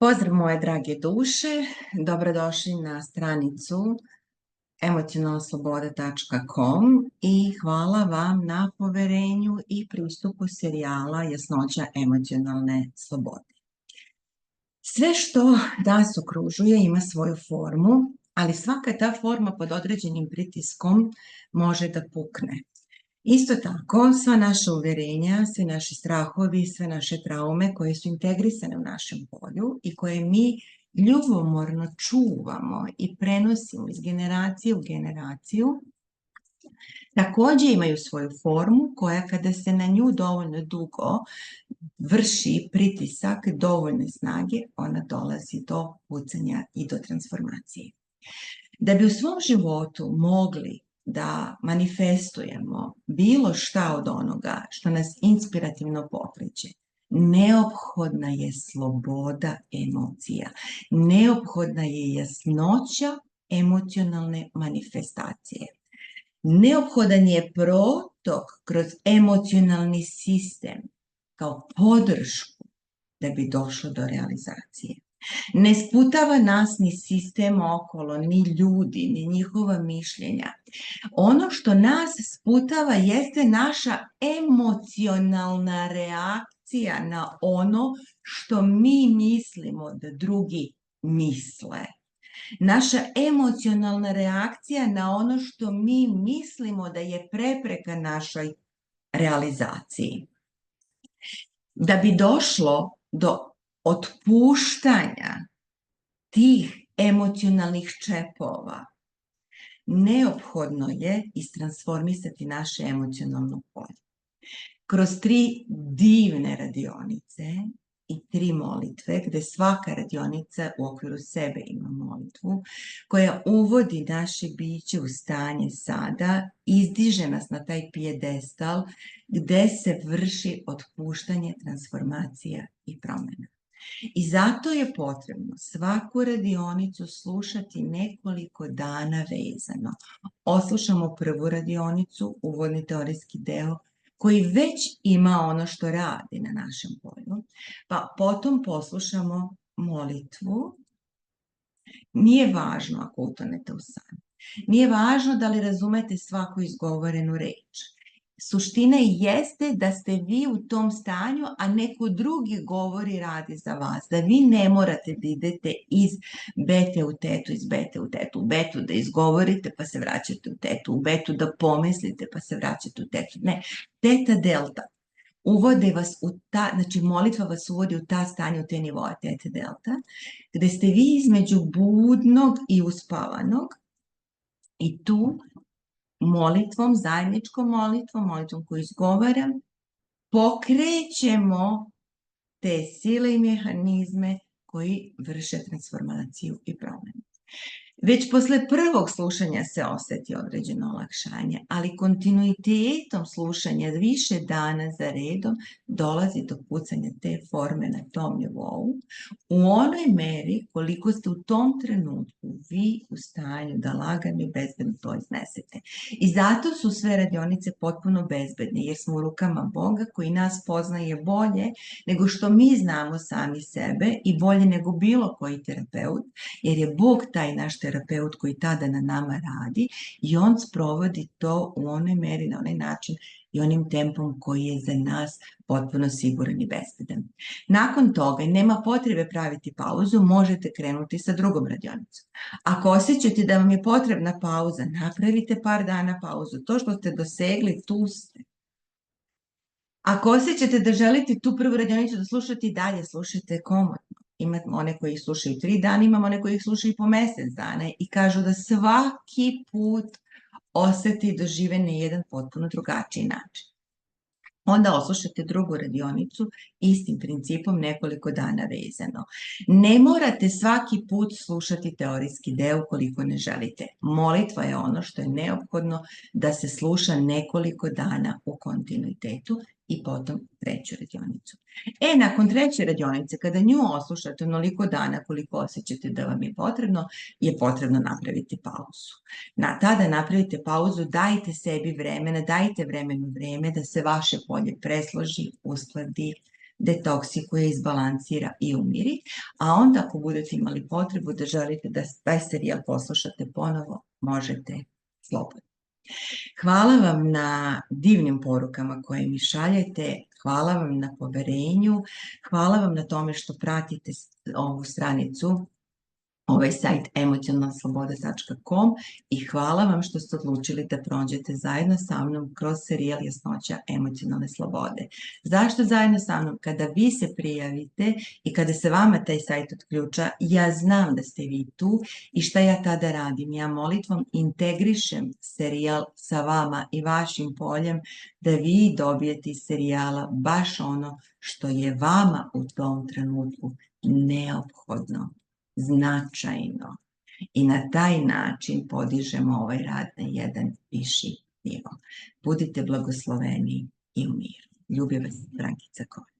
Pozdrav moje drage duše, dobrodošli na stranicu emocionalsloboda.com i hvala vam na poverenju i pristupu serijala Jasnoća emocionalne slobode. Sve što nas okružuje ima svoju formu, ali svaka ta forma pod određenim pritiskom može da pukne. Isto tako, sva naša uverenja, svi naši strahovi, sve naše traume koje su integrisane u našem polju i koje mi ljubomorno čuvamo i prenosimo iz generacije u generaciju, također imaju svoju formu koja kada se na nju dovoljno dugo vrši pritisak dovoljne snage, ona dolazi do pucanja i do transformacije. Da bi u svom životu mogli da manifestujemo bilo šta od onoga što nas inspirativno pokreće, neophodna je sloboda emocija, neophodna je jasnoća emocionalne manifestacije. Neophodan je protok kroz emocionalni sistem kao podršku da bi došlo do realizacije. Ne sputava nas ni sistem okolo, ni ljudi, ni njihova mišljenja. Ono što nas sputava jeste naša emocionalna reakcija na ono što mi mislimo da drugi misle. Naša emocionalna reakcija na ono što mi mislimo da je prepreka našoj realizaciji. Da bi došlo do otpuštanja tih emocionalnih čepova, neophodno je istransformisati naše emocionalno polje. Kroz 3 divne radionice i 3 molitve, gde svaka radionica u okviru sebe ima molitvu, koja uvodi naše biće u stanje sada, izdiže nas na taj pijedestal gde se vrši otpuštanje, transformacija i promjena. I zato je potrebno svaku radionicu slušati nekoliko dana vezano. Oslušamo prvu radionicu, uvodni teorijski deo, koji već ima ono što radi na našem polju, pa potom poslušamo molitvu. Nije važno ako utonete u san. Nije važno da li razumete svaku izgovorenu reč. Suština jeste da ste vi u tom stanju, a neko drugi govori, radi za vas. Da vi ne morate da idete iz bete u tetu, iz bete u tetu, u betu da izgovorite pa se vraćate u tetu, u betu da pomislite pa se vraćate u tetu. Ne, teta delta. Uvode vas u ta, znači molitva vas uvodi u ta stanje, u te nivoje teta delta, gde ste vi između budnog i uspavanog i tu molitvom, zajedničkom molitvom koju izgovaram, pokrećemo te sile i mehanizme koji vrše transformaciju i promjenu. Već posle prvog slušanja se osjeti određeno olakšanje, ali kontinuitetom slušanja više dana za redom dolazi do pucanja te forme na tom nivou u onoj meri koliko ste u tom trenutku vi u stanju da lagano i bezbedno to iznesete. I zato su sve radionice potpuno bezbedne, jer smo u rukama Boga koji nas poznaje bolje nego što mi znamo sami sebe i bolje nego bilo koji terapeut, jer je Bog taj naš terapeut koji tada na nama radi i on sprovodi to u onoj meri, na onaj način i onim tempom koji je za nas potpuno siguran i bezbedan. Nakon toga nema potrebe praviti pauzu, možete krenuti sa drugom radionicom. Ako osjećate da vam je potrebna pauza, napravite par dana pauzu. To što ste dosegli, tu ste. Ako osjećate da želite tu prvu radionicu da slušate i dalje, slušajte komodno. Imamo one koji ih slušaju 3 dana, imamo one koji ih slušaju po mjesec dana i kažu da svaki put osjete i dožive na jedan potpuno drugačiji način. Onda oslušate drugu radionicu istim principom nekoliko dana vezano. Ne morate svaki put slušati teorijski deo ukoliko ne želite. Molitva je ono što je neophodno da se sluša nekoliko dana u kontinuitetu i potom 3. radionicu. Nakon 3. radionice, kada nju oslušate onoliko dana koliko osjećate da vam je potrebno napraviti pauzu. Tada napravite pauzu, dajte sebi vremena, dajte vremenu vreme da se vaše polje presloži, uskladi, detoksikuje, izbalansira i umiri, a onda ako budete imali potrebu da želite da taj serijal poslušate ponovo, možete slobodno. Hvala vam na divnim porukama koje mi šaljete, hvala vam na poverenju, hvala vam na tome što pratite ovu stranicu, ovaj sajt emocionalsloboda.com i hvala vam što ste odlučili da prođete zajedno sa mnom kroz serijal Jasnoća emocionalne slobode. Zašto zajedno sa mnom? Kada vi se prijavite i kada se vama taj sajt otključa, ja znam da ste vi tu i šta ja tada radim? Ja molitvom integrišem serijal sa vama i vašim poljem da vi dobijete iz serijala baš ono što je vama u tom trenutku neophodno, značajno i na taj način podižemo ovaj rad na jedan viši nivo. Budite blagosloveni i u miru. Ljubi vas Brankica Kovač.